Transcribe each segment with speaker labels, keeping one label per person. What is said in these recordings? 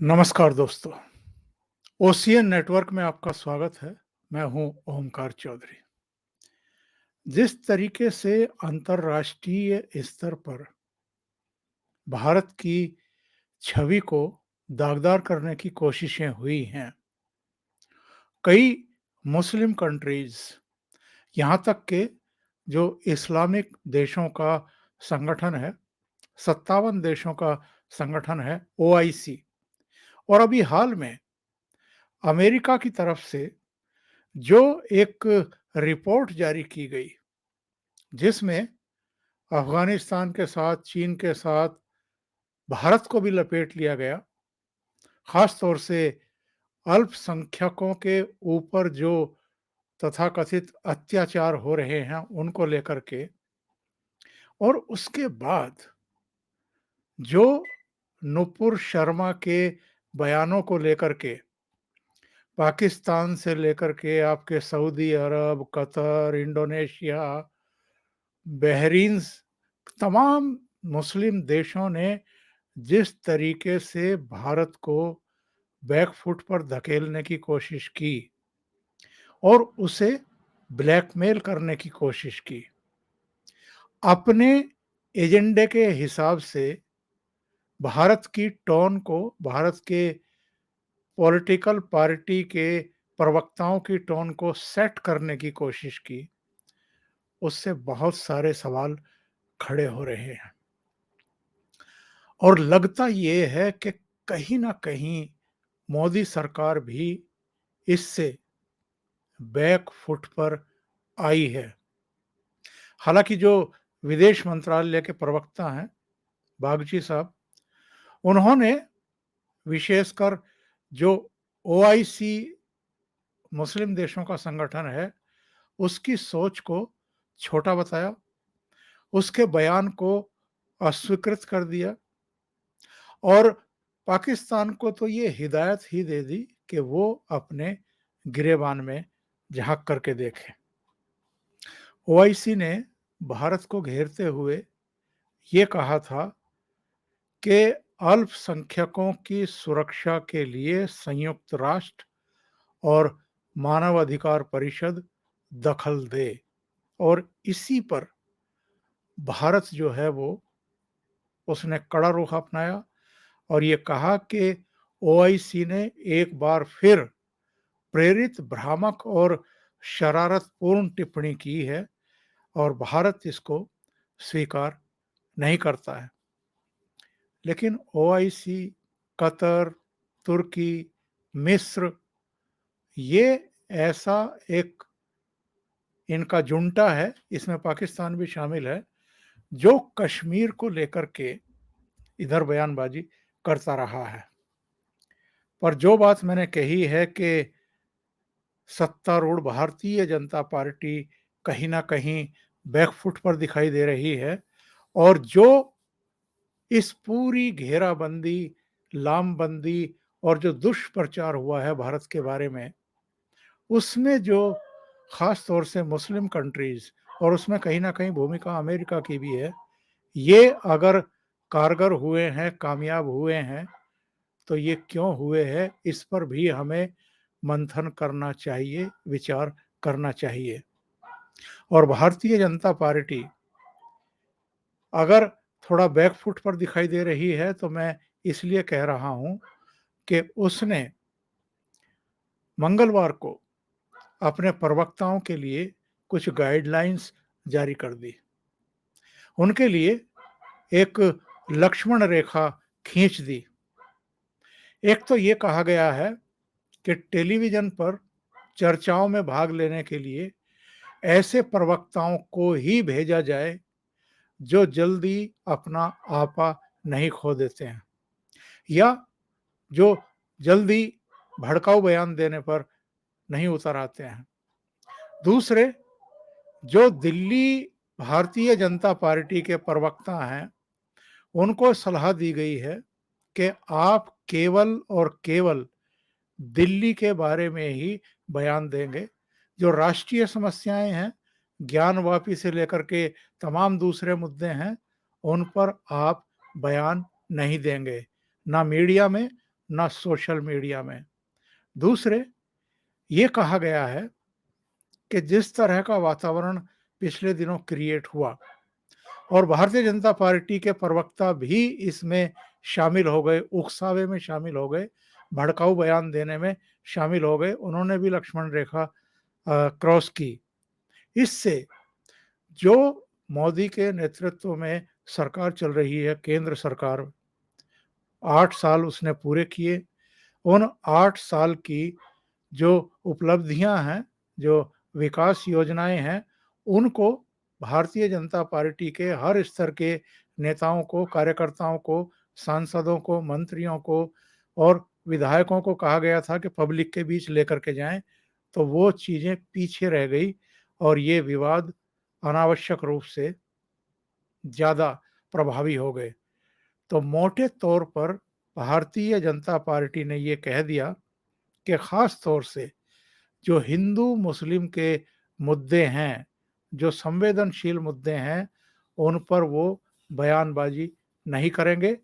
Speaker 1: नमस्कार दोस्तों, ocean network में आपका स्वागत है। मैं हूं ओमकार चौधरी। जिस तरीके से अंतर्राष्ट्रीय स्तर पर भारत की छवि को दागदार करने की कोशिशें हुई हैं, कई मुस्लिम कंट्रीज, यहाँ तक के जो इस्लामिक देशों का संगठन है, 57 देशों का संगठन है ओआईसी, और अभी हाल में अमेरिका की तरफ से जो एक रिपोर्ट जारी की गई, जिसमें अफगानिस्तान के साथ, चीन के साथ भारत को भी लपेट लिया गया, खास तौर से अल्पसंख्यकों के ऊपर जो तथाकथित अत्याचार हो रहे हैं उनको लेकर के, और उसके बाद जो नुपुर शर्मा के बयानों को लेकर के पाकिस्तान से लेकर के आपके सऊदी अरब, कतर, इंडोनेशिया, बहरीन, तमाम मुस्लिम देशों ने जिस तरीके से भारत को बैक फुट पर धकेलने की कोशिश की और उसे ब्लैकमेल करने की कोशिश की, अपने एजेंडे के हिसाब से भारत की टोन को, भारत के पॉलिटिकल पार्टी के प्रवक्ताओं की टोन को सेट करने की कोशिश की, उससे बहुत सारे सवाल खड़े हो रहे हैं। और लगता ये है कि कहीं न कहीं मोदी सरकार भी इससे बैक फुट पर आई है। हालाँकि जो विदेश मंत्रालय के प्रवक्ता हैं, बागची साहब, उन्होंने विशेषकर जो ओआईसी मुस्लिम देशों का संगठन है, उसकी सोच को छोटा बताया, उसके बयान को अस्वीकृत कर दिया, और पाकिस्तान को तो ये हिदायत ही दे दी कि वो अपने गिरेबान में झाँक करके देखें। ओआईसी ने भारत को घेरते हुए ये कहा था कि अल्पसंख्यकों की सुरक्षा के लिए संयुक्त राष्ट्र और मानवाधिकार परिषद दखल दे, और इसी पर भारत जो है वो उसने कड़ा रुख अपनाया और ये कहा कि ओआईसी ने एक बार फिर प्रेरित, भ्रामक और शरारतपूर्ण टिप्पणी की है और भारत इसको स्वीकार नहीं करता है। लेकिन ओआईसी, कतर, तुर्की, मिस्र, ये ऐसा एक इनका जुंटा है, इसमें पाकिस्तान भी शामिल है, जो कश्मीर को लेकर के इधर बयानबाजी करता रहा है। पर जो बात मैंने कही है कि सत्तारूढ़ भारतीय जनता पार्टी कहीं न कहीं बैकफुट पर दिखाई दे रही है, और जो इस पूरी घेराबंदी, लामबंदी और जो दुष्प्रचार हुआ है भारत के बारे में, उसमें जो ख़ास तौर से मुस्लिम कंट्रीज़, और उसमें कहीं न कहीं भूमिका अमेरिका की भी है, ये अगर कारगर हुए हैं, कामयाब हुए हैं, तो ये क्यों हुए हैं, इस पर भी हमें मंथन करना चाहिए, विचार करना चाहिए। और भारतीय जनता पार्टी अगर थोड़ा बैकफुट पर दिखाई दे रही है, तो मैं इसलिए कह रहा हूँ कि उसने मंगलवार को अपने प्रवक्ताओं के लिए कुछ गाइडलाइंस जारी कर दी। उनके लिए एक लक्ष्मण रेखा खींच दी। एक तो ये कहा गया है कि टेलीविज़न पर चर्चाओं में भाग लेने के लिए ऐसे प्रवक्ताओं को ही भेजा जाए जो जल्दी अपना आपा नहीं खो देते हैं, या जो जल्दी भड़काऊ बयान देने पर नहीं उतर आते हैं। दूसरे, जो दिल्ली भारतीय जनता पार्टी के प्रवक्ता हैं, उनको सलाह दी गई है कि आप केवल और केवल दिल्ली के बारे में ही बयान देंगे। जो राष्ट्रीय समस्याएं हैं, ज्ञानवापी से लेकर के तमाम दूसरे मुद्दे हैं, उन पर आप बयान नहीं देंगे, ना मीडिया में, ना सोशल मीडिया में। दूसरे, ये कहा गया है कि जिस तरह का वातावरण पिछले दिनों क्रिएट हुआ और भारतीय जनता पार्टी के प्रवक्ता भी इसमें शामिल हो गए, उकसावे में शामिल हो गए, भड़काऊ बयान देने में शामिल हो गए, उन्होंने भी लक्ष्मण रेखा क्रॉस की। इससे जो मोदी के नेतृत्व में सरकार चल रही है, केंद्र सरकार, 8 साल उसने पूरे किए। उन 8 साल की जो उपलब्धियां हैं, जो विकास योजनाएं हैं, उनको भारतीय जनता पार्टी के हर स्तर के नेताओं को, कार्यकर्ताओं को, सांसदों को, मंत्रियों को और विधायकों को कहा गया था कि पब्लिक के बीच लेकर के जाएं, तो वो चीजें पीछे रह गई और ये विवाद अनावश्यक रूप से ज्यादा प्रभावी हो गए। तो मोटे तौर पर भारतीय जनता पार्टी ने ये कह दिया कि खास तौर से जो हिंदू मुस्लिम के मुद्दे हैं, जो संवेदनशील मुद्दे हैं, उन पर वो बयानबाजी नहीं करेंगे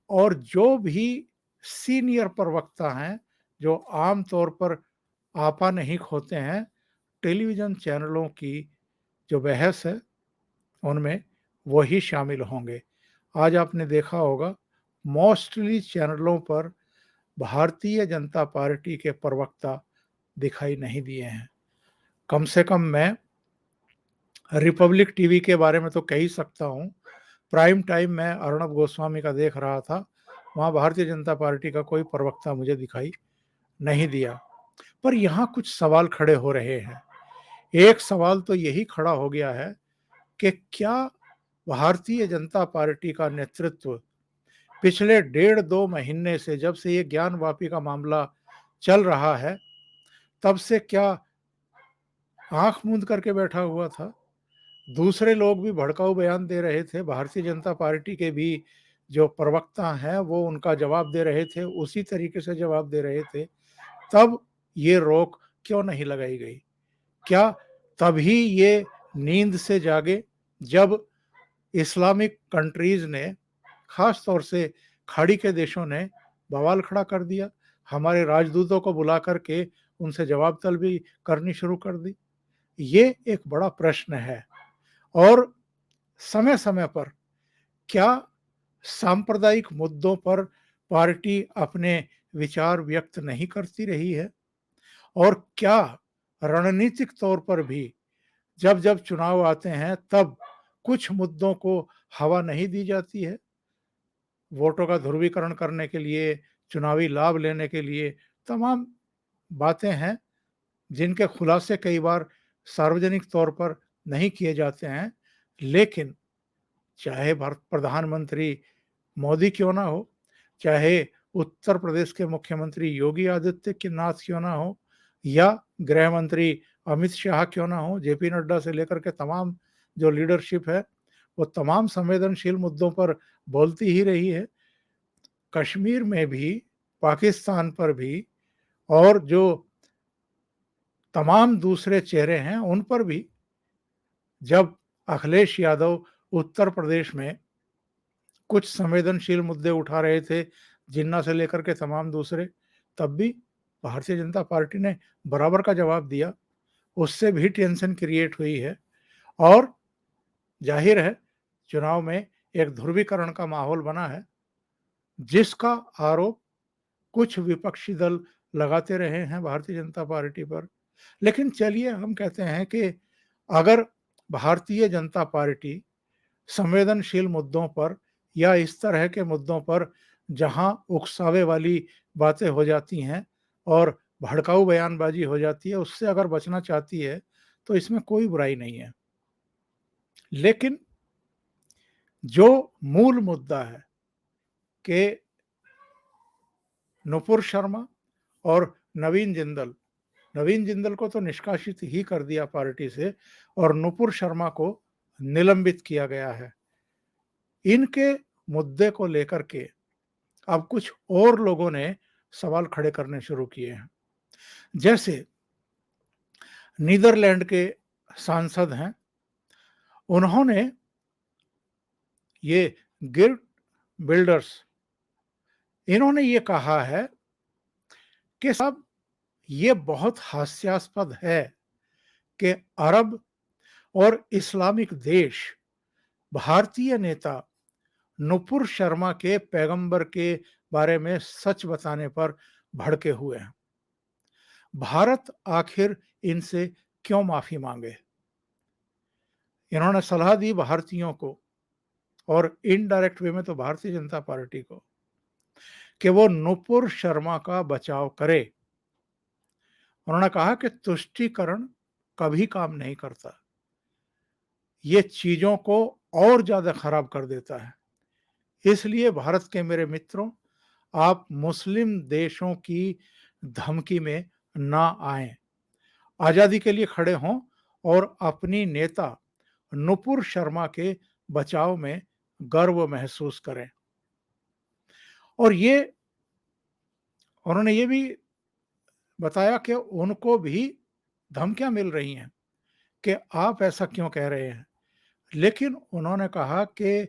Speaker 1: और जो भी सीनियर प्रवक्ता हैं, जो आम तौर पर आपा नहीं खोते हैं, टेलीविज़न चैनलों की जो बहस है, उनमें वही शामिल होंगे। आज आपने देखा होगा, मोस्टली चैनलों पर भारतीय जनता पार्टी के प्रवक्ता दिखाई नहीं दिए हैं। कम से कम मैं रिपब्लिक टीवी के बारे में तो कह ही सकता हूँ। प्राइम टाइम मैं अर्णब गोस्वामी का देख रहा था, वहाँ भारतीय जनता पार्टी का कोई प्रवक्ता मुझे दिखाई नहीं दिया। पर यहाँ कुछ सवाल खड़े हो रहे हैं। एक सवाल तो यही खड़ा हो गया है कि क्या भारतीय जनता पार्टी का नेतृत्व पिछले 1.5-2 महीने से, जब से ये ज्ञान वापी का मामला चल रहा है, तब से क्या आंख मूंद करके बैठा हुआ था? दूसरे लोग भी भड़काऊ बयान दे रहे थे, भारतीय जनता पार्टी के भी जो प्रवक्ता हैं वो उनका जवाब दे रहे थे, उसी तरीके से जवाब दे रहे थे। तब ये रोक क्यों नहीं लगाई गई? क्या तभी ये नींद से जागे जब इस्लामिक कंट्रीज ने, खास तौर से खाड़ी के देशों ने बवाल खड़ा कर दिया, हमारे राजदूतों को बुला करके उनसे जवाब तलबी करनी शुरू कर दी? ये एक बड़ा प्रश्न है। और समय समय पर क्या सांप्रदायिक मुद्दों पर पार्टी अपने विचार व्यक्त नहीं करती रही है? और क्या रणनीतिक तौर पर भी जब जब चुनाव आते हैं तब कुछ मुद्दों को हवा नहीं दी जाती है? वोटों का ध्रुवीकरण करने के लिए, चुनावी लाभ लेने के लिए तमाम बातें हैं जिनके खुलासे कई बार सार्वजनिक तौर पर नहीं किए जाते हैं। लेकिन चाहे भारत प्रधानमंत्री मोदी क्यों ना हो, चाहे उत्तर प्रदेश के मुख्यमंत्री योगी आदित्यनाथ क्यों ना हो, या गृह मंत्री अमित शाह क्यों ना हो, जेपी नड्डा से लेकर के तमाम जो लीडरशिप है, वो तमाम संवेदनशील मुद्दों पर बोलती ही रही है। कश्मीर में भी, पाकिस्तान पर भी और जो तमाम दूसरे चेहरे हैं, उन पर भी जब अखिलेश यादव उत्तर प्रदेश में कुछ संवेदनशील मुद्दे उठा रहे थे, जिन्ना से लेकर के तमाम दूसरे, तब भी भारतीय जनता पार्टी ने बराबर का जवाब दिया। उससे भी टेंशन क्रिएट हुई है और जाहिर है चुनाव में एक ध्रुवीकरण का माहौल बना है, जिसका आरोप कुछ विपक्षी दल लगाते रहे हैं भारतीय जनता पार्टी पर। लेकिन चलिए हम कहते हैं कि अगर भारतीय जनता पार्टी संवेदनशील मुद्दों पर या इस तरह के मुद्दों पर जहां उकसावे वाली बातें हो जाती हैं और भड़काऊ बयानबाजी हो जाती है, उससे अगर बचना चाहती है तो इसमें कोई बुराई नहीं है। लेकिन जो मूल मुद्दा है कि नुपुर शर्मा और नवीन जिंदल को तो निष्कासित ही कर दिया पार्टी से और नुपुर शर्मा को निलंबित किया गया है। इनके मुद्दे को लेकर के अब कुछ और लोगों ने सवाल खड़े करने शुरू किए हैं। जैसे नीदरलैंड के सांसद हैं, उन्होंने ये गिर्ड बिल्डर्स इन्होंने ये कहा है कि साहब ये बहुत हास्यास्पद है कि अरब और इस्लामिक देश भारतीय नेता नुपुर शर्मा के पैगंबर के बारे में सच बताने पर भड़के हुए हैं। भारत आखिर इनसे क्यों माफी मांगे? इन्होंने सलाह दी भारतीयों को और इनडायरेक्ट वे में तो भारतीय जनता पार्टी को कि वो नुपुर शर्मा का बचाव करे। उन्होंने कहा कि तुष्टीकरण कभी काम नहीं करता, ये चीजों को और ज्यादा खराब कर देता है। इसलिए भारत के मेरे मित्रों, आप मुस्लिम देशों की धमकी में ना आए, आजादी के लिए खड़े हों और अपनी नेता नुपुर शर्मा के बचाव में गर्व महसूस करें। और ये उन्होंने ये भी बताया कि उनको भी धमकियां मिल रही हैं कि आप ऐसा क्यों कह रहे हैं, लेकिन उन्होंने कहा कि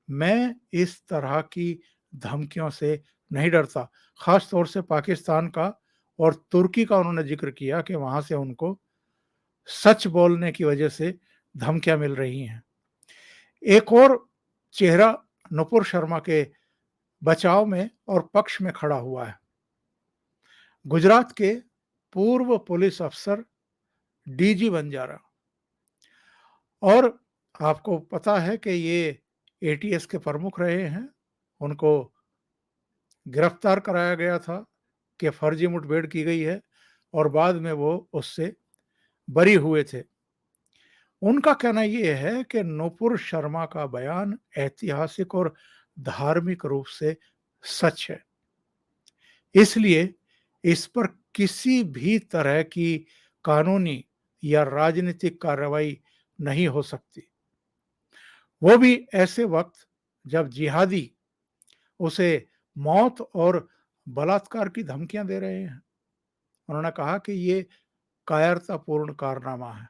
Speaker 1: मैं इस तरह की धमकियों से नहीं डरता। खास तौर से पाकिस्तान का और तुर्की का उन्होंने जिक्र किया कि वहां से उनको सच बोलने की वजह से धमकियां मिल रही हैं। एक और चेहरा नुपुर शर्मा के बचाव में और पक्ष में खड़ा हुआ है। गुजरात के पूर्व पुलिस अफसर डीजी बंजारा, और आपको पता है कि ये एटीएस के प्रमुख रहे हैं। उनको गिरफ्तार कराया गया था कि फर्जी मुठभेड़ की गई है और बाद में वो उससे बरी हुए थे। उनका कहना ये है कि नुपुर शर्मा का बयान ऐतिहासिक और धार्मिक रूप से सच है, इसलिए इस पर किसी भी तरह की कानूनी या राजनीतिक कार्रवाई नहीं हो सकती, वो भी ऐसे वक्त जब जिहादी उसे मौत और बलात्कार की धमकियां दे रहे हैं। उन्होंने कहा कि ये कायरतापूर्ण कारनामा है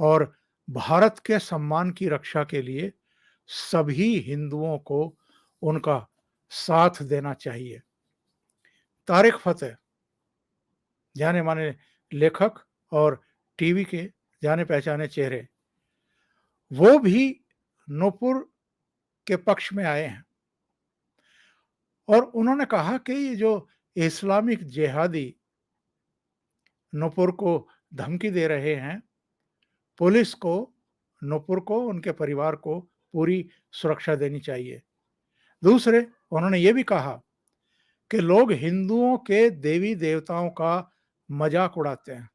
Speaker 1: और भारत के सम्मान की रक्षा के लिए सभी हिंदुओं को उनका साथ देना चाहिए। तारिक फतेह, जाने माने लेखक और टीवी के जाने पहचाने चेहरे, वो भी नूपुर के पक्ष में आए हैं और उन्होंने कहा कि ये जो इस्लामिक जिहादी नूपुर को धमकी दे रहे हैं, पुलिस को नूपुर को, उनके परिवार को पूरी सुरक्षा देनी चाहिए। दूसरे, उन्होंने ये भी कहा कि लोग हिंदुओं के देवी देवताओं का मजाक उड़ाते हैं,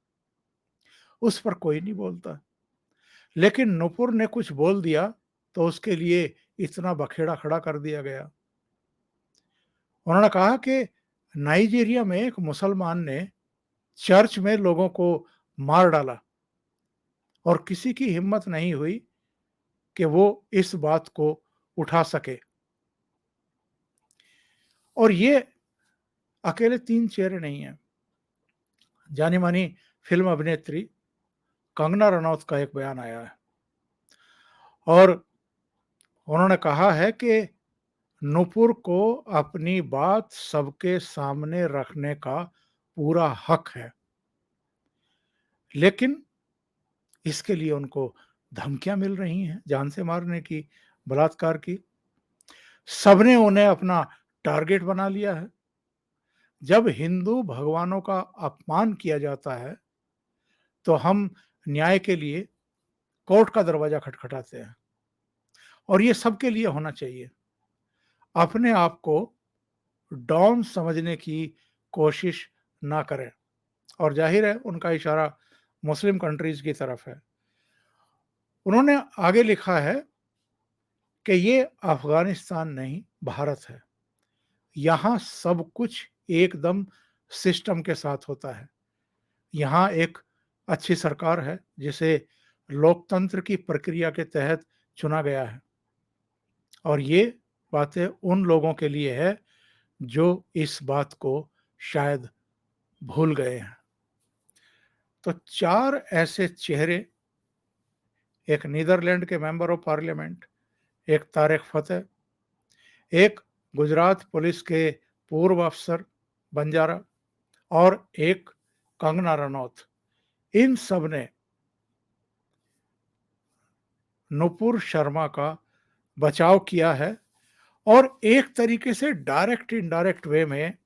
Speaker 1: उस पर कोई नहीं बोलता, लेकिन नूपुर ने कुछ बोल दिया तो उसके लिए इतना बखेड़ा खड़ा कर दिया गया। उन्होंने कहा कि नाइजीरिया में एक मुसलमान ने चर्च में लोगों को मार डाला और किसी की हिम्मत नहीं हुई कि वो इस बात को उठा सके। और ये अकेले तीन चेहरे नहीं हैं। जानी मानी फिल्म अभिनेत्री कंगना रनौत का एक बयान आया है और उन्होंने कहा है कि नूपुर को अपनी बात सबके सामने रखने का पूरा हक है, लेकिन इसके लिए उनको धमकियां मिल रही हैं, जान से मारने की, बलात्कार की। सबने उन्हें अपना टारगेट बना लिया है। जब हिंदू भगवानों का अपमान किया जाता है तो हम न्याय के लिए कोर्ट का दरवाजा खटखटाते हैं और ये सबके लिए होना चाहिए। अपने आप को डॉन समझने की कोशिश ना करें। और जाहिर है उनका इशारा मुस्लिम कंट्रीज की तरफ है। उन्होंने आगे लिखा है कि ये अफगानिस्तान नहीं, भारत है। यहाँ सब कुछ एकदम सिस्टम के साथ होता है। यहाँ एक अच्छी सरकार है जिसे लोकतंत्र की प्रक्रिया के तहत चुना गया है और ये बातें उन लोगों के लिए है जो इस बात को शायद भूल गए हैं। तो चार ऐसे चेहरे, एक नीदरलैंड के मेंबर ऑफ पार्लियामेंट, एक तारिक फतेह, एक गुजरात पुलिस के पूर्व अफसर बंजारा और एक कंगना रनौत, इन सब ने नुपुर शर्मा का बचाव किया है और एक तरीके से डायरेक्ट इनडायरेक्ट वे में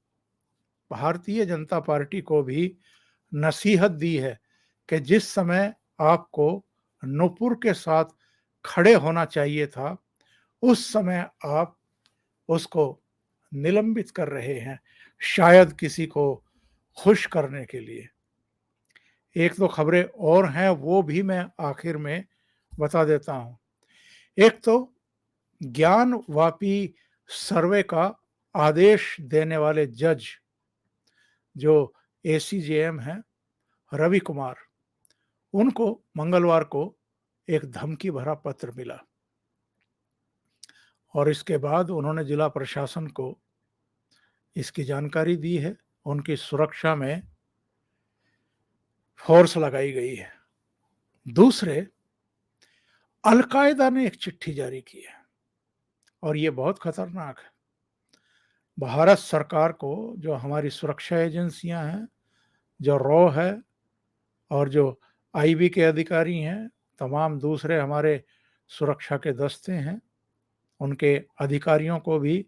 Speaker 1: भारतीय जनता पार्टी को भी नसीहत दी है कि जिस समय आपको नुपुर के साथ खड़े होना चाहिए था, उस समय आप उसको निलंबित कर रहे हैं, शायद किसी को खुश करने के लिए। एक दो खबरें और हैं, वो भी मैं आखिर में बता देता हूं। एक तो ज्ञानवापी सर्वे का आदेश देने वाले जज जो एसीजेएम हैं, रवि कुमार, उनको मंगलवार को एक धमकी भरा पत्र मिला और इसके बाद उन्होंने जिला प्रशासन को इसकी जानकारी दी है। उनकी सुरक्षा में फोर्स लगाई गई है। दूसरे, अलकायदा ने एक चिट्ठी जारी की है और ये बहुत खतरनाक है। भारत सरकार को, जो हमारी सुरक्षा एजेंसियां हैं, जो रॉ है और जो आईबी के अधिकारी हैं, तमाम दूसरे हमारे सुरक्षा के दस्ते हैं, उनके अधिकारियों को भी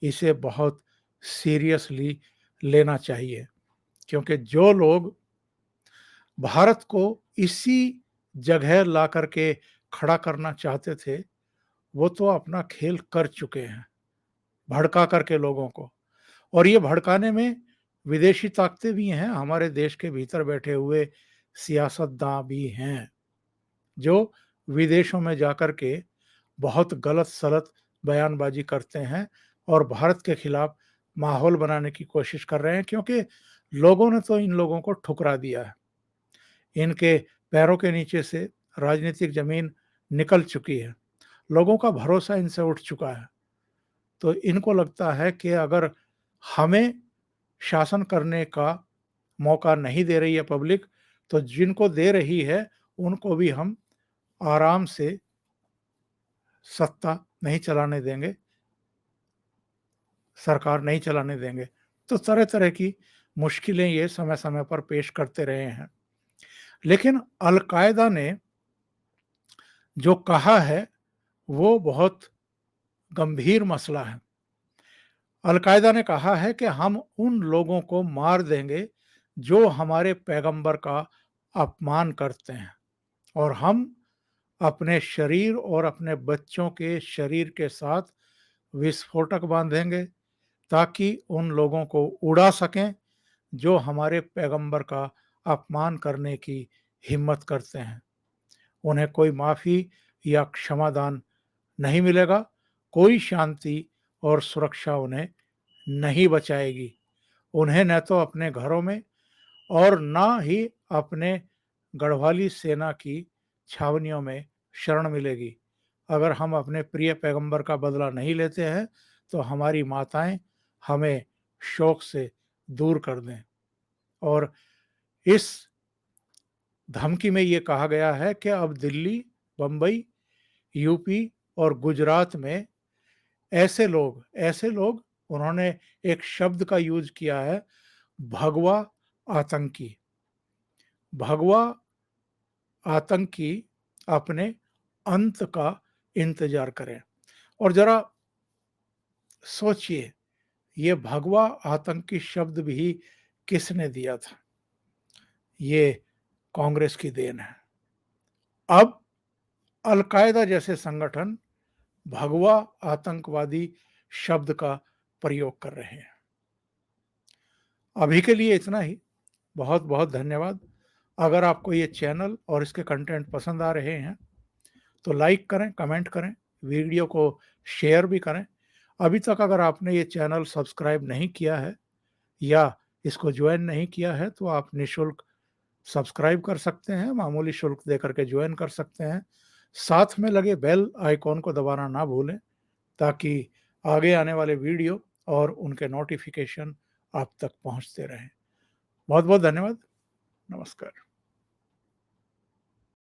Speaker 1: इसे बहुत सीरियसली लेना चाहिए, क्योंकि जो लोग भारत को इसी जगह ला करके खड़ा करना चाहते थे, वो तो अपना खेल कर चुके हैं, भड़का करके लोगों को। और ये भड़काने में विदेशी ताकतें भी हैं, हमारे देश के भीतर बैठे हुए सियासतदां भी हैं, जो विदेशों में जाकर के बहुत गलत सलत बयानबाजी करते हैं और भारत के खिलाफ माहौल बनाने की कोशिश कर रहे हैं, क्योंकि लोगों ने तो इन लोगों को ठुकरा दिया है। इनके पैरों के नीचे से राजनीतिक जमीन निकल चुकी है, लोगों का भरोसा इनसे उठ चुका है। तो इनको लगता है कि अगर हमें शासन करने का मौका नहीं दे रही है पब्लिक, तो जिनको दे रही है उनको भी हम आराम से सत्ता नहीं चलाने देंगे, सरकार नहीं चलाने देंगे। तो तरह तरह की मुश्किलें ये समय समय पर पेश करते रहे हैं। लेकिन अलकायदा ने जो कहा है वो बहुत गंभीर मसला है। अलकायदा ने कहा है कि हम उन लोगों को मार देंगे जो हमारे पैगंबर का अपमान करते हैं, और हम अपने शरीर और अपने बच्चों के शरीर के साथ विस्फोटक बांधेंगे ताकि उन लोगों को उड़ा सकें जो हमारे पैगंबर का अपमान करने की हिम्मत करते हैं। उन्हें कोई माफ़ी या क्षमादान नहीं मिलेगा, कोई शांति और सुरक्षा उन्हें नहीं बचाएगी। उन्हें न तो अपने घरों में और ना ही अपने गढ़वाली सेना की छावनियों में शरण मिलेगी। अगर हम अपने प्रिय पैगंबर का बदला नहीं लेते हैं तो हमारी माताएं हमें शोक से दूर कर दें। और इस धमकी में ये कहा गया है कि अब दिल्ली, बंबई, यूपी और गुजरात में ऐसे लोग उन्होंने एक शब्द का यूज किया है, भगवा आतंकी। भगवा आतंकी अपने अंत का इंतजार करें। और जरा सोचिए, ये भगवा आतंकी शब्द भी किसने दिया था? ये कांग्रेस की देन है। अब अलकायदा जैसे संगठन भगवा आतंकवादी शब्द का प्रयोग कर रहे हैं। अभी के लिए इतना ही। बहुत बहुत धन्यवाद। अगर आपको ये चैनल और इसके कंटेंट पसंद आ रहे हैं तो लाइक करें, कमेंट करें, वीडियो को शेयर भी करें। अभी तक अगर आपने ये चैनल सब्सक्राइब नहीं किया है या इसको ज्वाइन नहीं किया है तो आप निःशुल्क सब्सक्राइब कर सकते हैं, मामूली शुल्क देकर के ज्वाइन कर सकते हैं। साथ में लगे बेल आइकॉन को दबाना ना भूलें ताकि आगे आने वाले वीडियो और उनके नोटिफिकेशन आप तक पहुंचते रहें। बहुत बहुत धन्यवाद। नमस्कार।